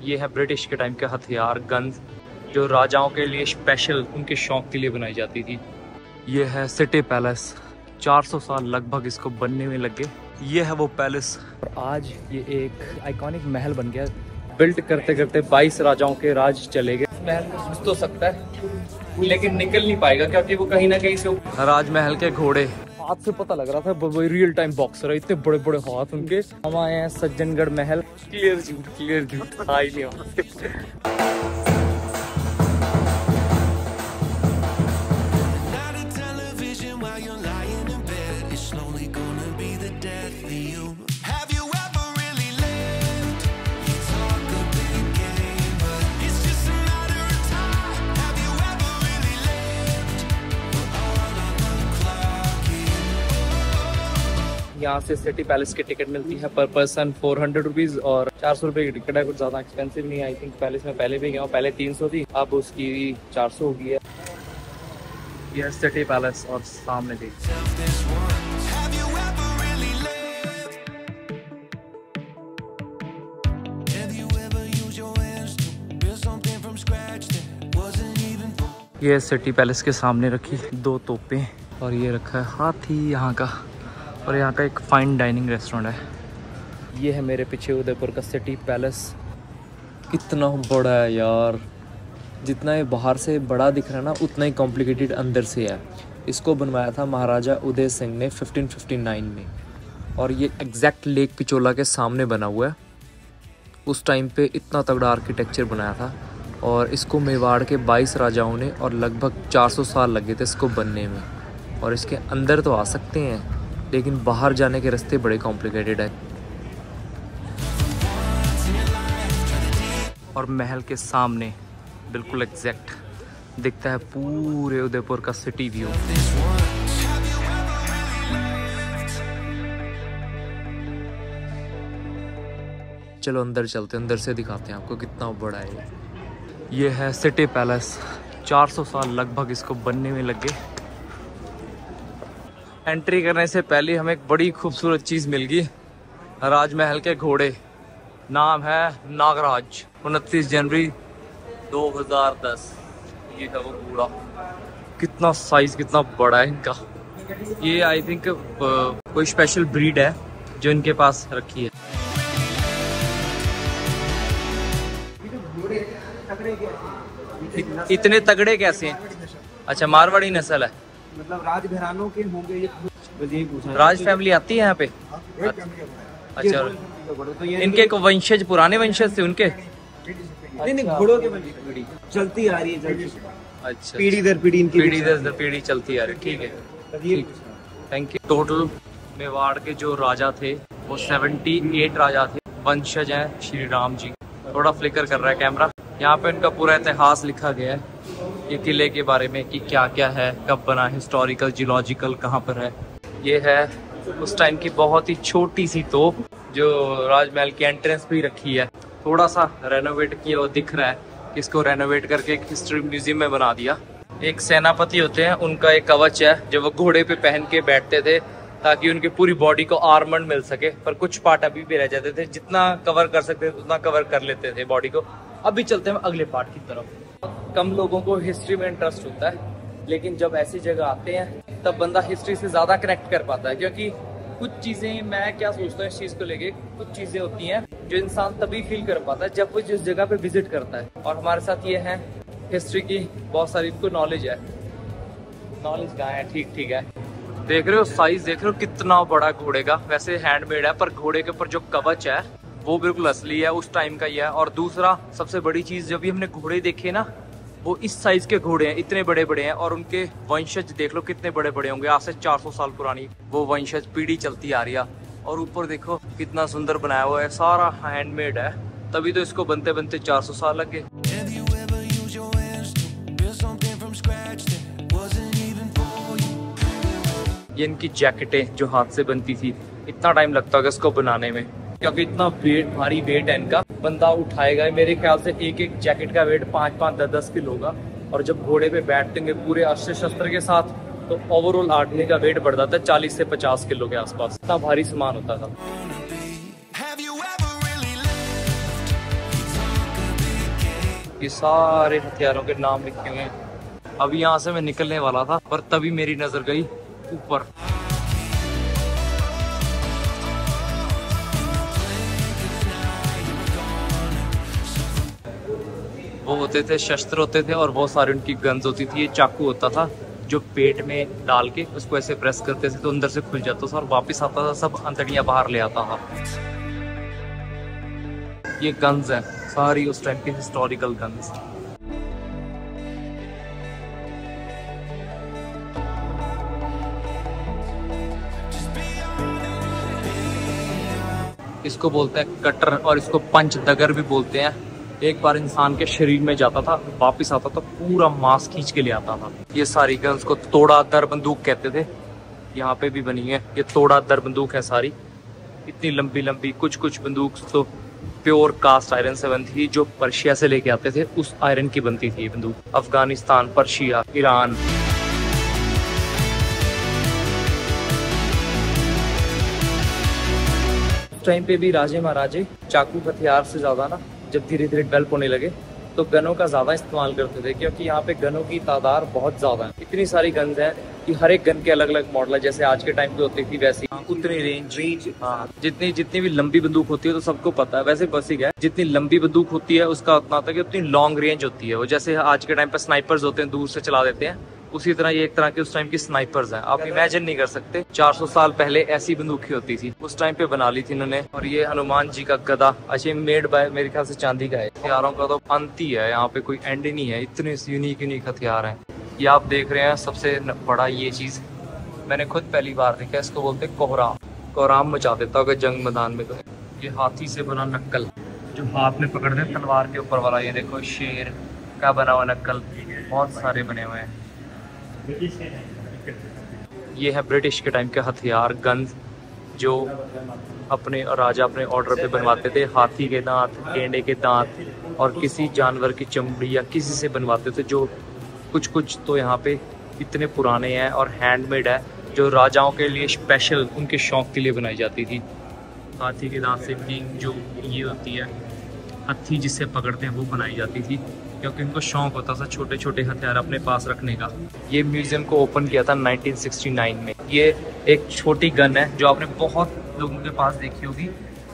ये है ब्रिटिश के टाइम के हथियार, गन्स, जो राजाओं के लिए स्पेशल उनके शौक के लिए बनाई जाती थी। ये है सिटी पैलेस, 400 साल लगभग इसको बनने में लगे। ये है वो पैलेस, आज ये एक आइकॉनिक महल बन गया। बिल्ड करते करते 22 राजाओं के राज चले गए। महल को घुस तो सकता है लेकिन निकल नहीं पाएगा, क्योंकि वो कहीं ना कहीं से राजमहल के घोड़े, हाथ से पता लग रहा था वो रियल टाइम बॉक्सर है, इतने बड़े बड़े हाथ उनके। हम आए हैं सज्जनगढ़ महल। क्लियर झूठ आई नहीं वहां से। यहाँ से सिटी पैलेस की टिकट मिलती है पर पर्सन 400 रुपीज़ और 400 रुपये की टिकट है, कुछ ज़्यादा एक्सपेंसिव नहीं है। आई थिंक पैलेस में पहले भी गया हूँ, पहले 300 थी, अब उसकी 400 हो गई है। यह सिटी पैलेस और सामने भी ये सिटी पैलेस के सामने रखी 2 तोपें और ये रखा है हाथी यहाँ का, और यहाँ का एक फाइन डाइनिंग रेस्टोरेंट है। ये है मेरे पीछे उदयपुर का सिटी पैलेस। कितना बड़ा है यार, जितना ये बाहर से बड़ा दिख रहा है ना उतना ही कॉम्प्लिकेटेड अंदर से है। इसको बनवाया था महाराजा उदय सिंह ने 1559 में, और ये एग्जैक्ट लेक पिचोला के सामने बना हुआ है। उस टाइम पे इतना तगड़ा आर्किटेक्चर बनाया था, और इसको मेवाड़ के 22 राजाओं ने, और लगभग 400 साल लगे थे इसको बनने में। और इसके अंदर तो आ सकते हैं लेकिन बाहर जाने के रास्ते बड़े कॉम्प्लिकेटेड है। और महल के सामने बिल्कुल एग्जैक्ट दिखता है पूरे उदयपुर का सिटी व्यू। चलो अंदर चलते हैं, अंदर से दिखाते हैं आपको कितना बड़ा है ये है सिटी पैलेस। 400 साल लगभग इसको बनने में लगे। एंट्री करने से पहले हमें एक बड़ी खूबसूरत चीज़ मिल गई, राजमहल के घोड़े। नाम है नागराज। 29 जनवरी 2010 ये है वो घोड़ा। कितना साइज, कितना बड़ा है इनका। ये आई थिंक कोई स्पेशल ब्रीड है जो इनके पास रखी है। इतने तगड़े कैसे हैं? अच्छा, मारवाड़ी नस्ल है, मतलब राजघरानों के होंगे ये, यही पूछा। राज फैमिली आती है यहाँ पे? अच्छा, तो इनके को वंशज, पुराने वंशज थे उनके? नहीं, घोड़ों के वंशज चलती आ रही है। अच्छा, पीढ़ी दर पीढ़ी इनकी पीढ़ी दर पीढ़ी चलती आ रही। ठीक है, थैंक यू। टोटल मेवाड़ के जो राजा थे वो 78 राजा थे। वंशज हैं श्री राम जी। थोड़ा फ्लिकर कर रहा है कैमरा। यहाँ पे इनका पूरा इतिहास लिखा गया है, ये किले के बारे में कि क्या क्या है, कब बना, हिस्टोरिकल, जियोलॉजिकल कहाँ पर है। ये है उस टाइम की बहुत ही छोटी सी तोप जो राजमहल की एंट्रेंस भी रखी है। थोड़ा सा रेनोवेट किया वो दिख रहा है, इसको रेनोवेट करके एक हिस्ट्री म्यूजियम में बना दिया। एक सेनापति होते हैं, उनका एक कवच है जो वो घोड़े पे पहन के बैठते थे ताकि उनकी पूरी बॉडी को आर्मर्ड मिल सके, पर कुछ पार्ट अभी भी रह जाते थे। जितना कवर कर सकते थे उतना कवर कर लेते थे बॉडी को। अभी चलते हैं अगले पार्ट की तरफ। कम लोगों को हिस्ट्री में इंटरेस्ट होता है, लेकिन जब ऐसी जगह आते हैं तब बंदा हिस्ट्री से ज़्यादा कनेक्ट कर पाता है, क्योंकि कुछ चीज़ें, मैं क्या सोचता हूँ इस चीज़ को लेके, कुछ चीज़ें होती हैं जो इंसान तभी फील कर पाता है जब वो जिस जगह पे विजिट करता है। और हमारे साथ ये है हिस्ट्री की बहुत सारी इनको नॉलेज है। नॉलेज कहाँ है? ठीक है। देख रहे हो साइज, देख रहे हो कितना बड़ा घोड़े का। वैसे हैंडमेड है पर घोड़े के ऊपर जो कवच है वो बिल्कुल असली है, उस टाइम का ही है। और दूसरा सबसे बड़ी चीज़, जब भी हमने घोड़े देखे ना, वो इस साइज के घोड़े हैं, इतने बड़े बड़े हैं। और उनके वंशज देख लो कितने बड़े बड़े होंगे। आज से 400 साल पुरानी वो वंशज पीढ़ी चलती आ रही है। और ऊपर देखो कितना सुंदर बनाया हुआ है, सारा हैंडमेड है, तभी तो इसको बनते बनते 400 साल लग गए। ये इनकी जैकेटें जो हाथ से बनती थी, इतना टाइम लगता है इसको बनाने में, क्योंकि इतना वेट, भारी वेट है इनका। बंदा उठाएगा मेरे ख्याल से एक एक जैकेट का वेट 5-5, 10-10 किलो होगा। और जब घोड़े पे बैठेंगे पूरे अस्त्र शस्त्र के साथ, तो ओवरऑल आदमी का वेट बढ़ जाता है 40 से 50 किलो के आसपास। इतना भारी सामान होता था। ये सारे हथियारों के नाम लिखे हुए हैं। अभी यहाँ से मैं निकलने वाला था पर तभी मेरी नजर गई ऊपर। वो होते थे शस्त्र होते थे और बहुत सारी उनकी गन्स होती थी। ये चाकू होता था जो पेट में डाल के उसको ऐसे प्रेस करते थे तो अंदर से खुल जाता था और वापस आता था, सब अंतड़ियां बाहर ले आता था। ये गन्स है सारी उस टाइम की हिस्टोरिकल गन्स। इसको बोलते हैं कटर और इसको पंच दगर भी बोलते हैं। एक बार इंसान के शरीर में जाता था, वापस आता था पूरा मांस खींच के ले आता था। ये सारी गन्स को तोड़ा दर बंदूक कहते थे। यहाँ पे भी बनी है, ये तोड़ा दर बंदूक है सारी, इतनी लंबी लंबी। कुछ कुछ बंदूक तो प्योर कास्ट आयरन से बनती थी, जो पर्शिया से लेके आते थे उस आयरन की बनती थी ये बंदूक। Afghanistan, Persia, Iran. उस टाइम पे भी राजे महाराजे चाकू हथियार से ज्यादा ना, जब धीरे धीरे डेवलप होने लगे तो गनों का ज्यादा इस्तेमाल करते थे, क्योंकि यहाँ पे गनों की तादाद बहुत ज्यादा है। इतनी सारी गन्स हैं कि हर एक गन के अलग अलग मॉडल है। जैसे आज के टाइम पे होती थी वैसी उतनी रेंज। हाँ, जितनी भी लंबी बंदूक होती है तो सबको पता है, वैसे बेसिक है। जितनी लंबी बंदूक होती है उसका उतना होता है कि उतनी लॉन्ग रेंज होती है। वो जैसे आज के टाइम पे स्नाइपर्स होते हैं, दूर से चला देते हैं, उसी तरह ये एक तरह के उस टाइम की स्नाइपर्स हैं। आप इमेजिन नहीं कर सकते 400 साल पहले ऐसी बंदूकें होती थी, उस टाइम पे बना ली थी इन्होंने। और ये हनुमान जी का गदा, अच्छा मेड बाय मेरे ख्याल से चांदी का है। हथियारों का तो अंत ही है, यहाँ पे कोई एंड ही नहीं है, इतने यूनिक हथियार हैं। ये आप देख रहे हैं सबसे बड़ा ये चीज मैंने खुद पहली बार देखा, इसको बोलते कोहराम। कोहराम मचा देता होगा जंग मैदान में। तो ये हाथी से बना नक्कल जो हाथ में पकड़ते हैं तलवार के ऊपर वाला, ये देखो शेर का बना हुआ नक्कल, बहुत सारे बने हुए हैं। ये है ब्रिटिश के टाइम के हथियार, गन्स, जो अपने राजा अपने ऑर्डर पे बनवाते थे। हाथी के दांत, गेंडे के दांत और किसी जानवर की चमड़ी या किसी से बनवाते थे। जो कुछ तो यहाँ पे इतने पुराने हैं और हैंडमेड है, जो राजाओं के लिए स्पेशल उनके शौक के लिए बनाई जाती थी। हाथी के दांत से बींग जो ये होती है, हथी जिससे पकड़ते हैं, वो बनाई जाती थी, क्योंकि उनको शौक होता था छोटे छोटे हथियार अपने पास रखने का। ये म्यूजियम को ओपन किया था 1969 में। ये एक छोटी गन है जो आपने बहुत लोगों के पास देखी होगी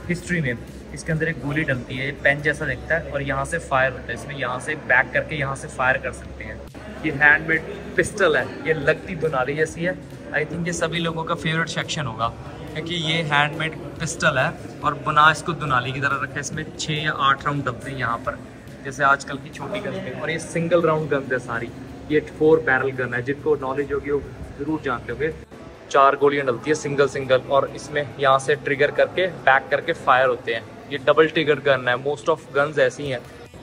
हिस्ट्री में। इसके अंदर एक गोली डलती है, पेन जैसा दिखता है और यहाँ से फायर होता है। इसमें यहाँ से बैक करके यहाँ से फायर कर सकते हैं। ये हैंडमेड पिस्टल है, ये लगती दुनाली जैसी है। आई थिंक ये सभी लोगों का फेवरेट सेक्शन होगा, क्योंकि ये हैंडमेड पिस्टल है और बना इसको दुनाली की तरह रखा है। इसमें 6 या 8 राउंड डलते हैं यहाँ पर, जैसे आजकल की छोटी गन में। और ये सिंगल राउंड गन है सारी। ये 4 बैरल गन है, जिनको नॉलेज होगी वो जरूर जानते होंगे। 4 गोलियां डलती है सिंगल, और इसमें यहाँ से ट्रिगर करके बैक करके फायर होते हैं। ये डबल ट्रिगर गन है, मोस्ट ऑफ गन्स ऐसी हैं।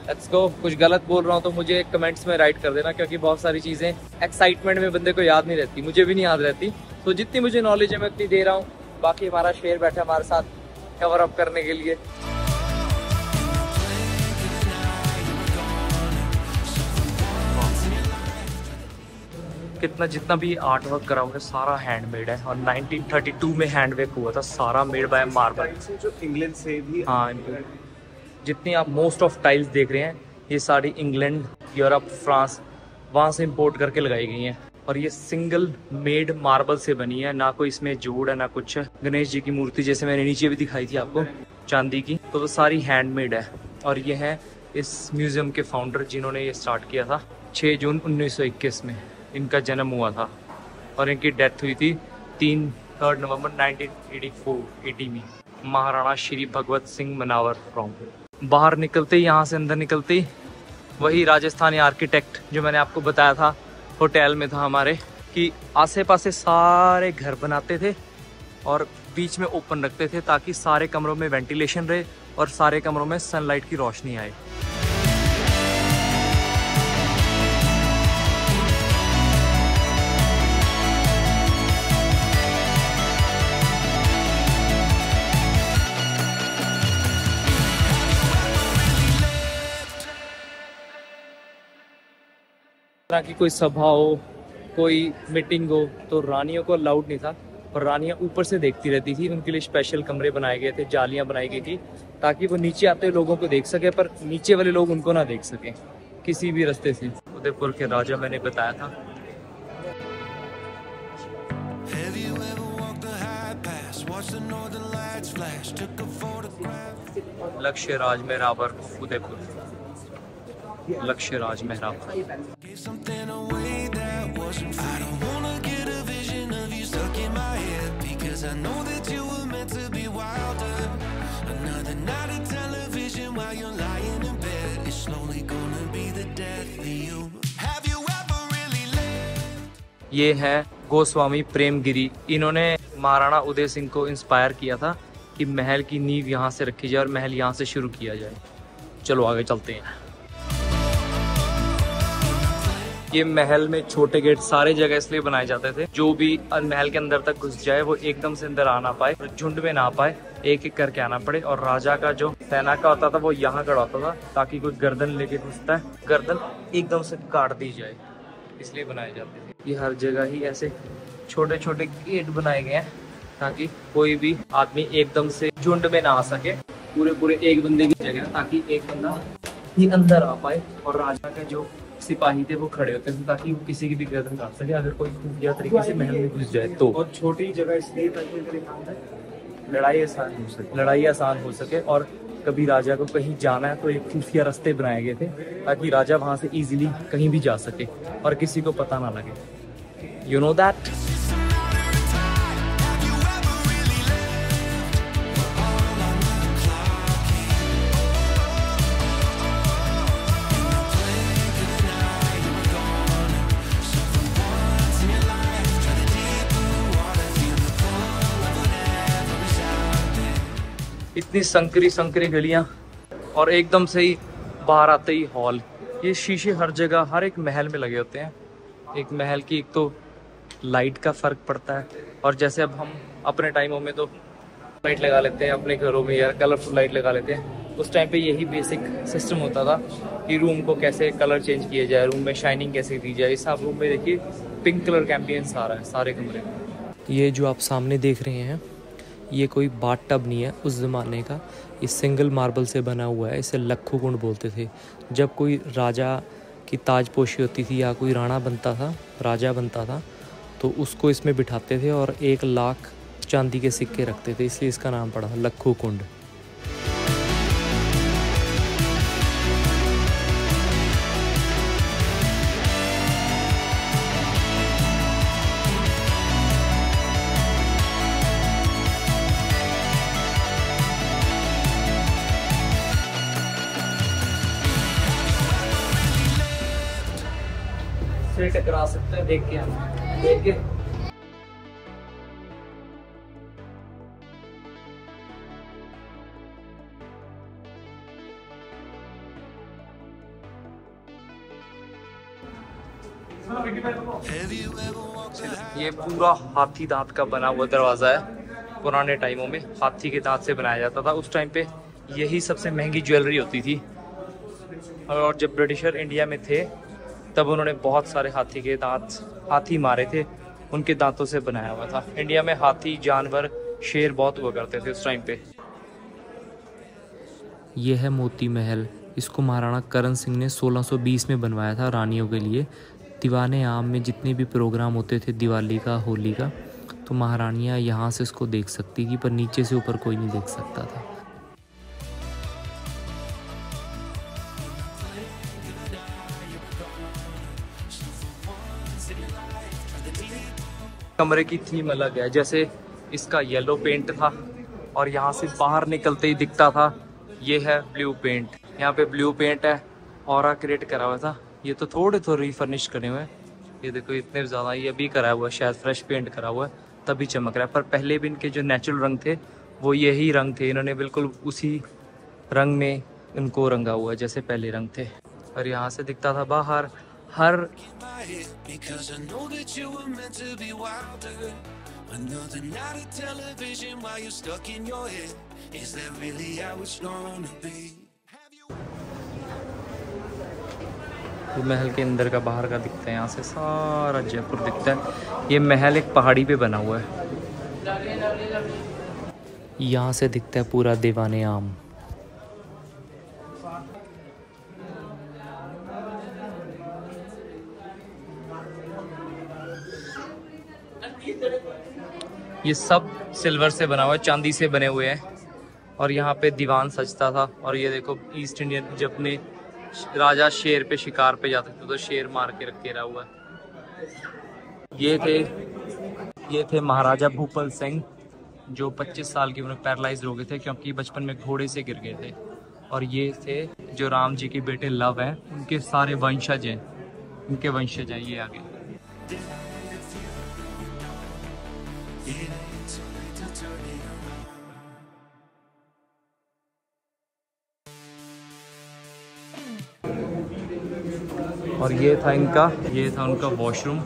Let's go. कुछ गलत बोल रहा हूँ तो मुझे कमेंट्स में राइट कर देना, क्योंकि बहुत सारी चीज़ें एक्साइटमेंट में बंदे को याद नहीं रहती, मुझे भी नहीं याद रहती। तो जितनी मुझे नॉलेज है मैं उतनी दे रहा हूँ। बाकी हमारा शेर बैठा हमारे साथ कवर अप करने के लिए। कितना जितना भी आर्ट वर्क करा हुआ है सारा हैंडमेड है, और 1932 में हैंडवर्क हुआ था, सारा मेड बाय मार्बल। जो इंग्लैंड से भी, हाँ, जितनी आप मोस्ट ऑफ टाइल्स देख रहे हैं ये सारी इंग्लैंड, यूरोप, फ्रांस, वहाँ से इंपोर्ट करके लगाई गई हैं। और ये सिंगल मेड मार्बल से बनी है, ना कोई इसमें जोड़ है ना कुछ है। गणेश जी की मूर्ति जैसे मैंने नीचे भी दिखाई थी आपको चांदी की, तो वो सारी हैंडमेड है। और ये है इस म्यूजियम के फाउंडर, जिन्होंने ये स्टार्ट किया था 6 जून 1921 में इनका जन्म हुआ था, और इनकी डेथ हुई थी 3 नवंबर 1980 में। महाराणा श्री भगवत सिंह मनावर फ्रॉम। बाहर निकलते ही, यहाँ से अंदर निकलते ही वही राजस्थानी आर्किटेक्ट जो मैंने आपको बताया था होटल में था हमारे, कि आसे पासे सारे घर बनाते थे और बीच में ओपन रखते थे, ताकि सारे कमरों में वेंटिलेशन रहे और सारे कमरों में सनलाइट की रोशनी आए। तरह की कोई सभा हो, कोई मीटिंग हो, तो रानियों को अलाउड नहीं था, और रानियां ऊपर से देखती रहती थी। उनके लिए स्पेशल कमरे बनाए गए थे, जालियां बनाई गई थी, ताकि वो नीचे आते लोगों को देख सके, पर नीचे वाले लोग उनको ना देख सकें। किसी भी रास्ते से। उदयपुर के राजा मैंने बताया था। लक्ष्य राज मेहरावर उदयपुर, लक्ष्य राज मेहरावर। ये है गोस्वामी प्रेमगिरी। इन्होंने महाराणा उदय सिंह को इंस्पायर किया था कि महल की नींव यहाँ से रखी जाए और महल यहाँ से शुरू किया जाए। चलो आगे चलते हैं। ये महल में छोटे गेट सारे जगह इसलिए बनाए जाते थे, जो भी महल के अंदर तक घुस जाए वो एकदम से अंदर आ ना पाए, झुंड में ना पाए, एक एक करके आना पड़े। और राजा का जो सेना का होता था वो यहाँ खड़ा होता था, ताकि कोई गर्दन लेके घुसता है गर्दन एकदम से काट दी जाए, इसलिए बनाए जाते थे। ये हर जगह ही ऐसे छोटे छोटे गेट बनाए गए हैं ताकि कोई भी आदमी एकदम से झुंड में ना आ सके, पूरे एक बंदे की जगह, ताकि एक बंदा ही अंदर आ पाए और राजा के जो सिपाही थे वो खड़े होते थे ताकि वो किसी की भी गर्दन काट सके अगर कोई खुफिया तरीके से महल में घुस जाए तो। और छोटी जगह इसलिए ताकि लड़ाई आसान हो सके और कभी राजा को कहीं जाना है तो एक खुफिया रास्ते बनाए गए थे ताकि राजा वहां से इजीली कहीं भी जा सके और किसी को पता ना लगे। You know that. इतनी संकरी गलियां और एकदम से ही बाहर आते ही हॉल। ये शीशे हर जगह हर एक महल में लगे होते हैं। एक महल की एक तो लाइट का फर्क पड़ता है, और जैसे अब हम अपने टाइमों में तो लाइट लगा लेते हैं अपने घरों में या कलरफुल लाइट लगा लेते हैं, उस टाइम पे यही बेसिक सिस्टम होता था कि रूम को कैसे कलर चेंज किया जाए, रूम में शाइनिंग कैसे दी जाए। इस आप रूम में देखिए पिंक कलर का एम्बियंस आ रहा है सारे कमरे में। ये जो आप सामने देख रहे हैं ये कोई बाथ टब नहीं है उस ज़माने का, ये सिंगल मार्बल से बना हुआ है। इसे लक्खू कुंड बोलते थे। जब कोई राजा की ताजपोशी होती थी या कोई राणा बनता था, राजा बनता था, तो उसको इसमें बिठाते थे और 1 लाख चांदी के सिक्के रखते थे, इसलिए इसका नाम पड़ा लक्खू कुंड। से टकरा सकते हैं, देख के देख के। ये पूरा हाथी दांत का बना हुआ दरवाजा है। पुराने टाइमों में हाथी के दांत से बनाया जाता था। उस टाइम पे यही सबसे महंगी ज्वेलरी होती थी। और जब ब्रिटिशर इंडिया में थे तब उन्होंने बहुत सारे हाथी के दांत, हाथी मारे थे, उनके दांतों से बनाया हुआ था। इंडिया में हाथी, जानवर, शेर बहुत हुआ करते थे उस टाइम पे। ये है मोती महल। इसको महाराणा करण सिंह ने 1620 में बनवाया था रानियों के लिए। दीवाने आम में जितने भी प्रोग्राम होते थे, दिवाली का, होली का, तो महारानियाँ यहाँ से इसको देख सकती थी, पर नीचे से ऊपर कोई नहीं देख सकता था। कमरे की थीम अलग है। जैसे इसका येलो पेंट था और यहाँ से बाहर निकलते ही दिखता था ये है ब्लू पेंट। यहाँ पे ब्लू पेंट है, ऑरा क्रिएट करा हुआ था। ये तो थोड़े रिफर्निश करे हुए हैं। ये देखो इतने ज़्यादा, ये अभी करा हुआ है, शायद फ्रेश पेंट करा हुआ है तभी चमक रहा है। पर पहले भी इनके जो नेचुरल रंग थे वो यही रंग थे। इन्होंने बिल्कुल उसी रंग में इनको रंगा हुआ है जैसे पहले रंग थे। और यहाँ से दिखता था बाहर हर महल के अंदर का बाहर का दिखता है। यहाँ से सारा जयपुर दिखता है। ये महल एक पहाड़ी पे बना हुआ है। यहाँ से दिखता है पूरा दीवाने आम। ये सब सिल्वर से बना हुआ है, चांदी से बने हुए हैं। और यहाँ पे दीवान सजता था। और ये देखो ईस्ट इंडियन, जब अपने राजा शेर पे शिकार पे जाते थे तो शेर मार के रखे रहा हुआ है। ये थे महाराजा भूपाल सिंह, जो 25 साल की उम्र में पैरालाइज हो गए थे क्योंकि बचपन में घोड़े से गिर गए थे। और ये थे जो राम जी के बेटे लव हैं, उनके सारे वंशज हैं, उनके वंशज हैं ये आगे। और ये था उनका वॉशरूम।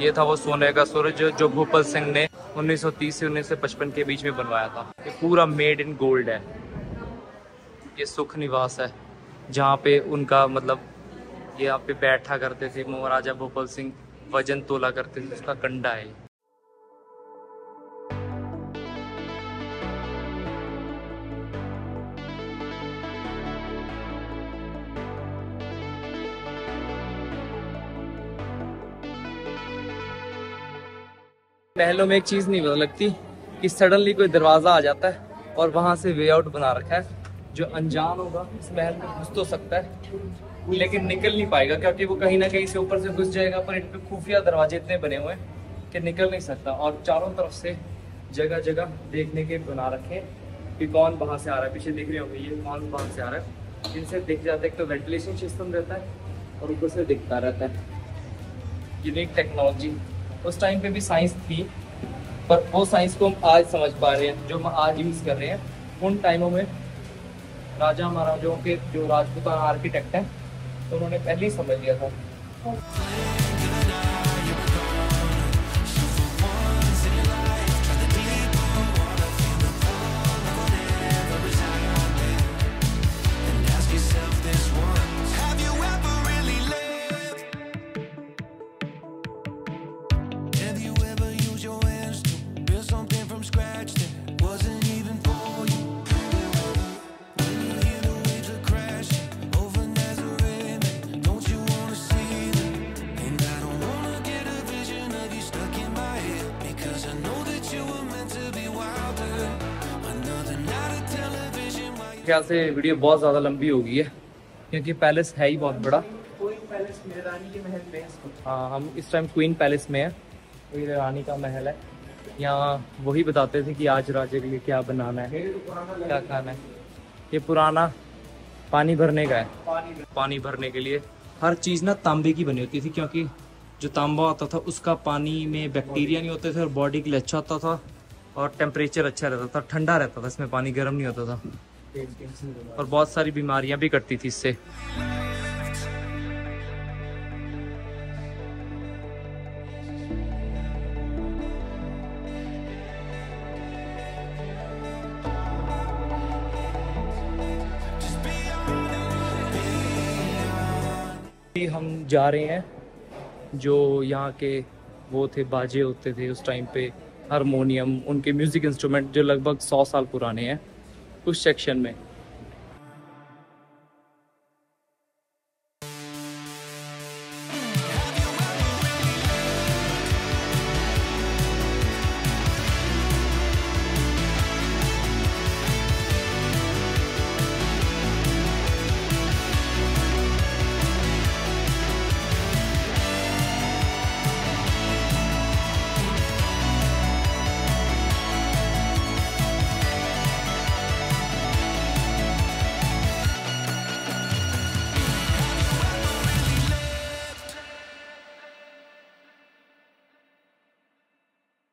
ये था वो सोने का सूरज जो भूपाल सिंह ने 1930 से 1955 के बीच में बनवाया था। ये पूरा मेड इन गोल्ड है। ये सुख निवास है जहाँ पे उनका मतलब ये यहाँ पे बैठा करते थे महाराजा भूपाल सिंह, वजन तोला करते थे, उसका कंडा है। महलों में एक चीज नहीं पता लगती कि सडनली कोई दरवाजा आ जाता है और वहां से वे आउट बना रखा है। जो अनजान होगा इस महल में घुस तो सकता है लेकिन निकल नहीं पाएगा क्योंकि वो कहीं ना कहीं से ऊपर से घुस जाएगा। पर इन पे खुफिया दरवाजे इतने बने हुए हैं कि निकल नहीं सकता। और चारों तरफ से जगह जगह देखने के बना रखे कि कौन बाहर से आ रहा है। पीछे दिख रहे होंगे ये कौन बाहर से आ रहा है। जिनसे दिख जाता है, एक तो वेंटिलेशन सिस्टम रहता है और ऊपर से दिखता रहता है। Unique technology. उस टाइम पे भी साइंस थी पर वो साइंस को हम आज समझ पा रहे हैं, जो हम आज यूज़ कर रहे हैं। उन टाइमों में राजा महाराजाओं के जो राजपूताना आर्किटेक्ट हैं तो उन्होंने पहले ही समझ लिया था। ख्याल से वीडियो बहुत ज़्यादा लंबी हो गई है क्योंकि पैलेस है ही बहुत बड़ा। क्वीन पैलेस मेरे रानी के महल में। हाँ, हम इस टाइम क्वीन पैलेस में है। मेरे रानी का महल है। यहाँ वही बताते थे कि आज राजे के लिए क्या बनाना है, क्या खाना है। ये पुराना पानी भरने का है। पानी भरने के लिए हर चीज़ ना तांबे की बनी होती थी क्योंकि जो तांबा होता था उसका पानी में बैक्टीरिया नहीं होते थे और बॉडी के लिए अच्छा होता था और टेम्परेचर अच्छा रहता था, ठंडा रहता था, इसमें पानी गर्म नहीं होता था और बहुत सारी बीमारियां भी कटती थी इससे। हम जा रहे हैं जो यहाँ के वो थे बाजे होते थे उस टाइम पे, हारमोनियम, उनके म्यूजिक इंस्ट्रूमेंट जो लगभग 100 साल पुराने हैं उस सेक्शन में।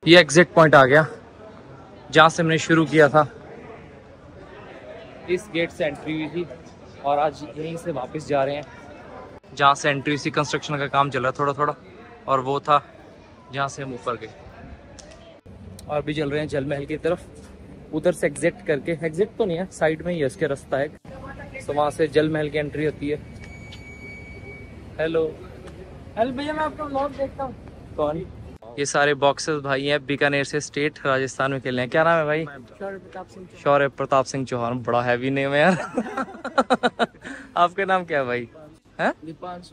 ये एग्जिट पॉइंट आ गया जहाँ से हमने शुरू किया था। इस गेट से एंट्री हुई थी और आज यहीं से वापस जा रहे हैं जहाँ से एंट्री हुई थी। कंस्ट्रक्शन का काम चल रहा है थोड़ा थोड़ा और वो था जहाँ से हम ऊपर गए और भी चल रहे हैं जल महल की तरफ। उधर से एग्जिट करके, एग्जिट तो नहीं है, साइड में ही है इसके रास्ता है, तो वहाँ से जल महल की एंट्री होती है। हेलो हेलो भैया, मैं आपका व्लॉग देखता हूँ। कौन? ये सारे बॉक्सर्स भाई हैं, बीकानेर से स्टेट राजस्थान में खेल रहे हैं। क्या नाम है भाई? शौर्य प्रताप सिंह चौहान। बड़ा हैवी नेम है यार। आपका नाम क्या है भाई? है दीपांश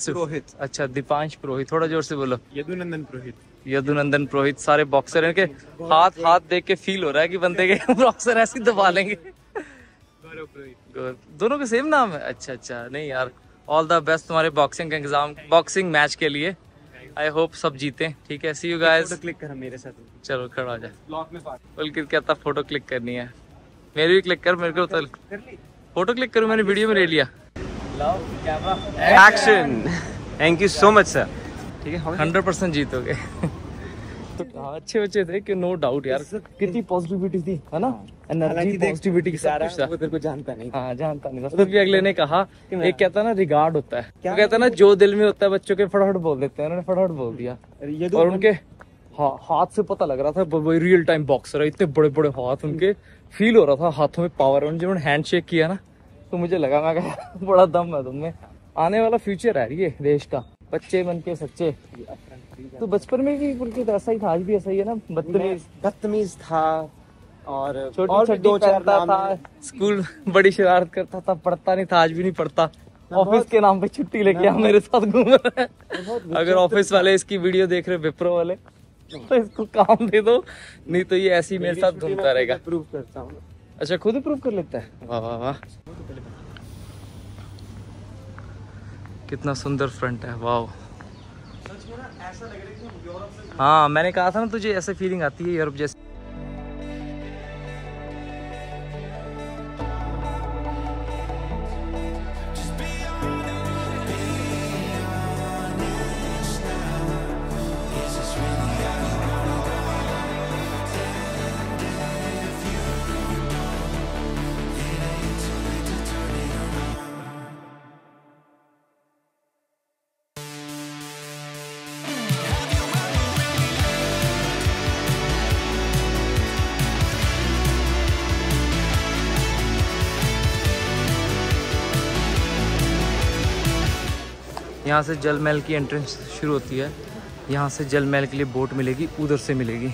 पुरोहित। अच्छा, दीपांश पुरोहित। थोड़ा जोर से बोलो। यदुनंदन पुरोहित। यदुनंदन पुरोहित। सारे बॉक्सर हैं, इनके हाथ देख के फील हो रहा है कि बंदे के बॉक्सर ऐसे दबा लेंगे। दोनों के सेम नाम है? अच्छा, नहीं यार, ऑल द बेस्ट तुम्हारे बॉक्सिंग मैच के लिए। आई होप सब जीते। ठीक है, सी यू गाइस। फोटो क्लिक कर मेरे साथ। चलो खड़ा हो जा। ब्लॉग में बल्कि कहता फोटो क्लिक करनी है। मेरी भी क्लिक कर, मेरे को तो फोटो क्लिक करूँ, मैंने वीडियो में ले लिया। Camera action. Thank you so much sir. ठीक है, 100% जीतोगे। हाँ, अच्छे बच्चे थे कि नो डाउट यार। कितनी पॉजिटिविटी थी, है ना? एनर्जी, पॉजिटिविटी की सारा वो तेरे को जानता नहीं। हाँ, जानता नहीं था। तो भी अगले ने कहा, एक कहता ना रिगार्ड होता है, वो कहता ना जो दिल में होता है बच्चों के फटाफट बोल देते हैं। उन्होंने फटाफट बोल दिया और उनके हाथ से पता लग रहा था वो रियल टाइम बॉक्सर है। इतने बड़े बड़े हाथ, उनके फील हो रहा था हाथों में पावर। उन्होंने हैंड शेक किया ना, तो मुझे लगा, मैं कहा बड़ा दम है तुमने। आने वाला फ्यूचर है ये देश का। बच्चे बन के सच्चे। तो बचपन में भी बिल्कुल ऐसा ही था, आज भी ऐसा ही है ना? बदतमीज था और छोटी दो चार था। स्कूल बड़ी शरारत करता था, पढ़ता नहीं था, आज भी नहीं पढ़ता। ऑफिस के नाम पे छुट्टी लेके आ मेरे साथ घूम रहा है। अगर ऑफिस वाले इसकी वीडियो देख रहे, विप्रो वाले, तो इसको काम दे दो, नहीं तो ये ऐसे ही मेरे साथ घूमता रहेगा। प्रूव करता हूँ। अच्छा, खुद ही प्रूव कर लेता है? वाह वाह वाह, कितना सुंदर फ्रंट है। वाह, हाँ मैंने कहा था ना तुझे, ऐसे फीलिंग आती है यूरोप जैसे। यहाँ से जल महल की एंट्रेंस शुरू होती है। यहाँ से जल महल के लिए बोट मिलेगी, उधर से मिलेगी।